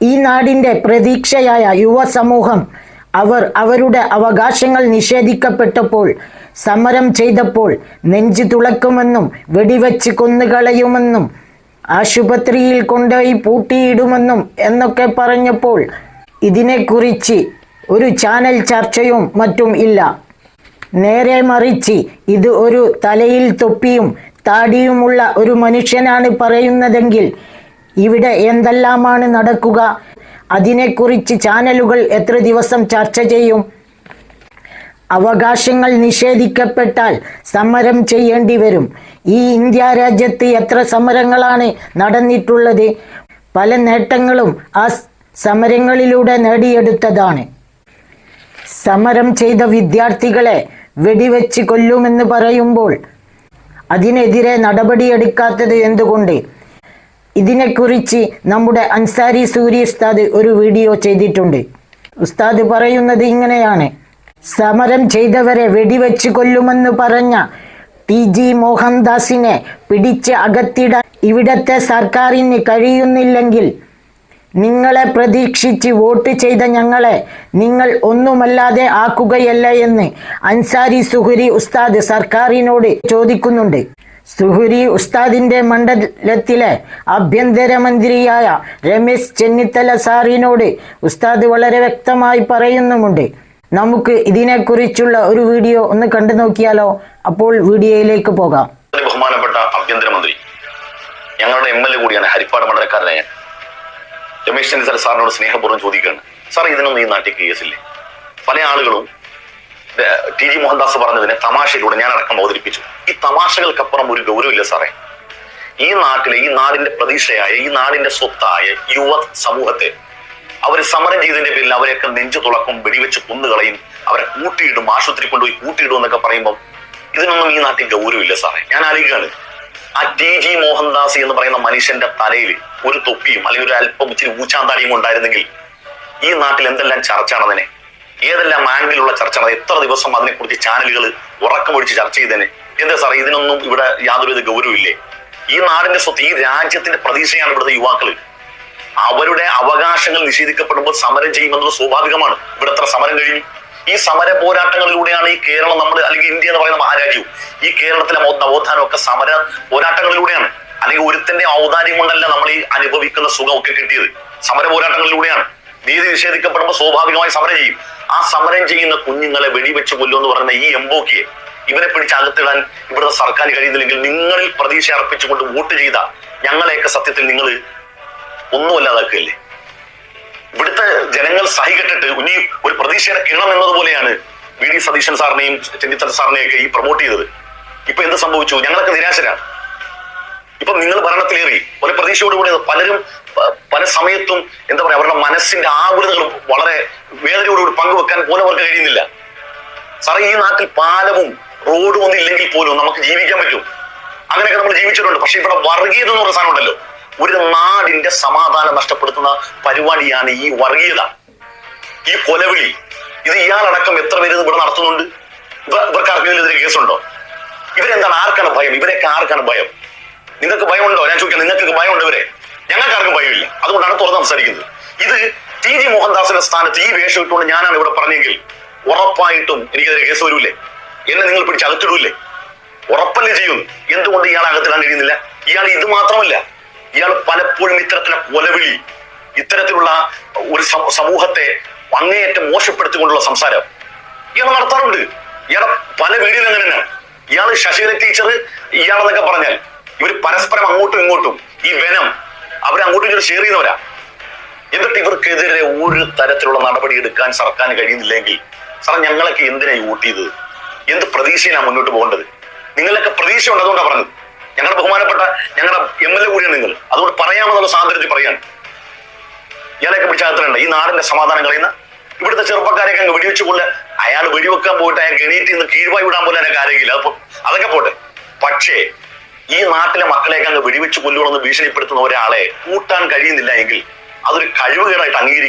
ഈ നാടിൻ്റെ പ്രതീക്ഷയായ യുവസമൂഹം അവരുടെ അവകാശങ്ങൾ നിഷേധിക്കപ്പെട്ടപ്പോൾ സമരം ചെയ്തപ്പോൾ നെഞ്ചു തുളക്കുമെന്നും വെടിവെച്ച് കൊന്നുകളയുമെന്നും ആശുപത്രിയിൽ കൊണ്ടുപോയി പൂട്ടിയിടുമെന്നും എന്നൊക്കെ പറഞ്ഞപ്പോൾ ഇതിനെക്കുറിച്ച് ഒരു ചാനൽ ചർച്ചയും മറ്റും ഇല്ല. നേരെ മറിച്ച് ഇത് ഒരു തലയിൽ തൊപ്പിയും താടിയുമുള്ള ഒരു മനുഷ്യനാണ് പറയുന്നതെങ്കിൽ ഇവിടെ എന്തെല്ലാമാണ് നടക്കുക? അതിനെക്കുറിച്ച് ചാനലുകൾ എത്ര ദിവസം ചർച്ച ചെയ്യും? അവകാശങ്ങൾ നിഷേധിക്കപ്പെട്ടാൽ സമരം ചെയ്യേണ്ടി വരും. ഈ ഇന്ത്യ രാജ്യത്ത് എത്ര സമരങ്ങളാണ് നടന്നിട്ടുള്ളത്? പല നേട്ടങ്ങളും ആ സമരങ്ങളിലൂടെ നേടിയെടുത്തതാണ്. സമരം ചെയ്ത വിദ്യാർത്ഥികളെ വെടിവെച്ച് കൊല്ലുമെന്ന് പറയുമ്പോൾ അതിനെതിരെ നടപടിയെടുക്കാത്തത് എന്തുകൊണ്ട്? ഇതിനെക്കുറിച്ച് നമ്മുടെ അൻസാരി സൂരി ഉസ്താദ് ഒരു വീഡിയോ ചെയ്തിട്ടുണ്ട്. ഉസ്താദ് പറയുന്നത് ഇങ്ങനെയാണ്: സമരം ചെയ്തവരെ വെടിവെച്ച് കൊല്ലുമെന്ന് പറഞ്ഞ TG മോഹൻദാസിനെ പിടിച്ച് അകത്തിടാൻ ഇവിടത്തെ സർക്കാരിന് കഴിയുന്നില്ലെങ്കിൽ നിങ്ങളെ പ്രതീക്ഷിച്ച് വോട്ട് ചെയ്ത ഞങ്ങളെ നിങ്ങൾ ഒന്നുമല്ലാതെ ആക്കുകയല്ല എന്ന് അൻസാരി സുഹരി ഉസ്താദ് സർക്കാരിനോട് ചോദിക്കുന്നുണ്ട്. സുഹരി ഉസ്താദിൻ്റെ മണ്ഡലത്തിലെ ആഭ്യന്തരമന്ത്രിയായ രമേശ് ചെന്നിത്തല സാറിനോട് ഉസ്താദ് വളരെ വ്യക്തമായി പറയുന്നുമുണ്ട്. നമുക്ക് ഇതിനെക്കുറിച്ചുള്ള ഒരു വീഡിയോ ഒന്ന് കണ്ടു നോക്കിയാലോ? അപ്പോൾ വീഡിയോയിലേക്ക് പോകാം. ബഹുമാനപ്പെട്ട ആഭ്യന്തരമന്ത്രി, ഞങ്ങളുടെ MLA കൂടിയാണ്, ഹരിപ്പാട് മണ്ഡലക്കാരനായ രമേശ് ചെന്നിത്തല സാറിനോട് സ്നേഹപൂർവ്വം ചോദിക്കുകയാണ്, സാർ ഇതിനൊന്നും ഈ നാട്ടിൽ കേസില്ലേ? പല ആളുകളും TG മോഹൻദാസ് പറഞ്ഞതിനെ തമാശയിലൂടെ ഞാൻ അടക്കം അവതരിപ്പിച്ചു. ഈ തമാശകൾക്കപ്പുറം ഒരു ഗൗരവമില്ല സാറേ. ഈ നാട്ടിലെ, ഈ നാടിന്റെ പ്രതീക്ഷയായ, ഈ നാടിന്റെ സ്വത്തായ യുവ സമൂഹത്തെ അവർ സമരം ചെയ്തതിന്റെ പേരിൽ അവരെയൊക്കെ നെഞ്ചു തുളക്കും, വെടിവെച്ച് കൊന്നുകളയും, അവരെ കൂട്ടിയിടും, ആശുപത്രി കൊണ്ടുപോയി കൂട്ടിയിടും എന്നൊക്കെ പറയുമ്പോൾ ഇതിനൊന്നും ഈ നാട്ടിൽ ഗൗരവമില്ല സാറേ. ഞാൻ ആലോചിക്കുകയാണ്, ആ TG മോഹൻദാസ് എന്ന് പറയുന്ന മനുഷ്യന്റെ തലയിൽ ഒരു തൊപ്പിയും അല്ലെങ്കിൽ ഒരു അല്പം ഇച്ചിരി ഊച്ചാന്താടിയും ഉണ്ടായിരുന്നെങ്കിൽ ഈ നാട്ടിൽ എന്തെല്ലാം ചർച്ചയാണ് അതിനെ, ഏതെല്ലാം ആംഗിലുള്ള ചർച്ചയാണ്, എത്ര ദിവസം അതിനെക്കുറിച്ച് ചാനലുകൾ ഉറക്കമൊഴിച്ച് ചർച്ച ചെയ്തേനെ. എന്താ സാറേ, ഇതിനൊന്നും ഇവിടെ യാതൊരുവിധ ഗൗരവമില്ലേ? ഈ നാടിന്റെ സ്വത്ത്, ഈ രാജ്യത്തിന്റെ പ്രതീക്ഷയാണ് ഇവിടുത്തെ യുവാക്കൾ. അവരുടെ അവകാശങ്ങൾ നിഷേധിക്കപ്പെടുമ്പോൾ സമരം ചെയ്യുമെന്നത് സ്വാഭാവികമാണ്. ഇവിടെ എത്ര സമരം കഴിഞ്ഞു? ഈ സമര പോരാട്ടങ്ങളിലൂടെയാണ് ഈ കേരളം, നമ്മൾ അല്ലെങ്കിൽ ഇന്ത്യ എന്ന് പറയുന്ന മഹാരാജ്യവും ഈ കേരളത്തിലെ നവോത്ഥാനം ഒക്കെ സമര പോരാട്ടങ്ങളിലൂടെയാണ്. അല്ലെങ്കിൽ ഒരുത്തന്റെ ഔദാര്യം കൊണ്ടല്ല നമ്മൾ ഈ അനുഭവിക്കുന്ന സുഖമൊക്കെ കിട്ടിയത്, സമര പോരാട്ടങ്ങളിലൂടെയാണ്. നീതി നിഷേധിക്കപ്പെടുമ്പോൾ സ്വാഭാവികമായി സമരം ചെയ്യും. ആ സമരം ചെയ്യുന്ന കുഞ്ഞുങ്ങളെ വെടിവെച്ച് കൊല്ലുമെന്ന് പറയുന്ന ഈ എംബോക്കിയെ, ഇവരെ പിടിച്ച് അകത്തിടാൻ ഇവിടുത്തെ സർക്കാർ കഴിയുന്നില്ലെങ്കിൽ നിങ്ങളിൽ പ്രതീക്ഷ അർപ്പിച്ചുകൊണ്ട് വോട്ട് ചെയ്ത ഞങ്ങളെയൊക്കെ സത്യത്തിൽ നിങ്ങൾ ഒന്നുമല്ലാതാക്കുകയല്ലേ? ഇവിടുത്തെ ജനങ്ങൾ സഹികെട്ടിട്ട് ഇനി ഒരു പ്രതീക്ഷയുടെ കിണം എന്നതുപോലെയാണ് VD സതീശൻ സാറിനെയും ചെന്നിത്തല സാറിനെയൊക്കെ ഈ പ്രൊമോട്ട് ചെയ്തത്. ഇപ്പൊ എന്ത് സംഭവിച്ചു? ഞങ്ങളൊക്കെ നിരാശരാണ്. ഇപ്പൊ നിങ്ങൾ ഭരണത്തിലേറി ഒരു പ്രതീക്ഷയോടുകൂടി പലരും പല സമയത്തും എന്താ പറയാ, അവരുടെ മനസ്സിന്റെ ആകുലതകളും വളരെ വേദനയോടുകൂടി പങ്കുവെക്കാൻ പോലും അവർക്ക് കഴിയുന്നില്ല. സാറേ, ഈ നാട്ടിൽ പാലവും റോഡും ഒന്നും ഇല്ലെങ്കിൽ പോലും നമുക്ക് ജീവിക്കാൻ പറ്റും. അങ്ങനെയൊക്കെ നമ്മൾ ജീവിച്ചിട്ടുണ്ട്. പക്ഷെ ഇവിടെ വർഗീയത എന്ന് പറഞ്ഞ സാധനം ഉണ്ടല്ലോ, ഒരു നാടിന്റെ സമാധാനം നഷ്ടപ്പെടുത്തുന്ന പരിപാടിയാണ് ഈ വർഗീയത, ഈ കൊലവിളി. ഇത് ഇയാളടക്കം എത്ര പേര് ഇവിടെ നടത്തുന്നുണ്ട്? ഇവർക്ക് ആർക്കെതിരെ കേസുണ്ടോ? ഇവരെന്താണ്? ആർക്കാണ് ഭയം? ഇവരെയൊക്കെ ആർക്കാണ് ഭയം? നിങ്ങൾക്ക് ഭയമുണ്ടോ? ഞാൻ ചോദിക്കാം, നിങ്ങൾക്ക് ഭയമുണ്ടോ? ഇവരെ ഞങ്ങൾക്ക് ആർക്കും ഭയമില്ല. അതുകൊണ്ടാണ് തുറന്ന് സംസാരിക്കുന്നത്. ഇത് TG മോഹൻദാസിന്റെ സ്ഥാനത്ത് ഈ വേഷം ഇട്ടുകൊണ്ട് ഞാനാണ് ഇവിടെ പറഞ്ഞെങ്കിൽ ഉറപ്പായിട്ടും എനിക്കെതിരെ കേസ് വരൂലേ? എന്നെ നിങ്ങൾ പിടിച്ച് അകത്തിടൂല്ലേ? ഉറപ്പല്ലേ ചെയ്യുന്നു. എന്തുകൊണ്ട് ഇയാളെ അകത്തിടാൻ കഴിയുന്നില്ല? ഇയാൾ ഇത് മാത്രമല്ല, ഇയാൾ പലപ്പോഴും ഇത്തരത്തിലുള്ള കൊലവിളി, ഇത്തരത്തിലുള്ള ഒരു സമൂഹത്തെ അങ്ങേയറ്റം മോശപ്പെടുത്തിക്കൊണ്ടുള്ള സംസാരം ഇയാൾ നടത്താറുണ്ട്. ഇയാളെ പല വീഡിയോയിൽ അങ്ങനെയാണ്. ഇയാൾ ശശികല ടീച്ചർ ഇയാളെന്നൊക്കെ പറഞ്ഞാൽ ഇവർ പരസ്പരം അങ്ങോട്ടും ഇങ്ങോട്ടും ഈ വെനം അവരങ്ങോട്ടും ഇങ്ങോട്ടും ഷെയർ ചെയ്യുന്നവരാ. എന്നിട്ട് ഇവർക്കെതിരെ ഒരു തരത്തിലുള്ള നടപടി എടുക്കാൻ സർക്കാരിന് കഴിയുന്നില്ലെങ്കിൽ സാർ ഞങ്ങളൊക്കെ എന്തിനായി വോട്ട് ചെയ്തത്? എന്ത് പ്രതീക്ഷയിലാണ് മുന്നോട്ട് പോകേണ്ടത്? നിങ്ങളൊക്കെ പ്രതീക്ഷ ഉണ്ട്, അതുകൊണ്ടാണ് പറഞ്ഞത്. ഞങ്ങളുടെ ബഹുമാനപ്പെട്ട ഞങ്ങളുടെ MLA കൂടിയാണ് നിങ്ങൾ, അതുകൊണ്ട് പറയാമെന്നുള്ള സ്വാതന്ത്ര്യത്തിൽ പറയാൻ. ഇയാളെയൊക്കെ പിടിച്ചകത്തിലുണ്ട്. ഈ നാടിന്റെ സമാധാനം കളയുന്ന ഇവിടുത്തെ ചെറുപ്പക്കാരെയൊക്കെ അങ്ങ് വെടിവെച്ച് കൊല്ല. അയാൾ വെടിവെക്കാൻ പോയിട്ട് അയാൾക്ക് എണീറ്റ് നിന്ന് കീഴ്വായി വിടാൻ പോലെ എനിക്ക് ആരെങ്കിലും അതൊക്കെ പോട്ടെ. പക്ഷേ ഈ നാട്ടിലെ മക്കളെയൊക്കെ അങ്ങ് വെടിവെച്ച് കൊല്ലുകൊണ്ടെന്ന് ഭീഷണിപ്പെടുത്തുന്ന ഒരാളെ കൂട്ടാൻ കഴിയുന്നില്ല എങ്കിൽ അതൊരു കഴിവുകേടായിട്ട് അംഗീകരിക്കും.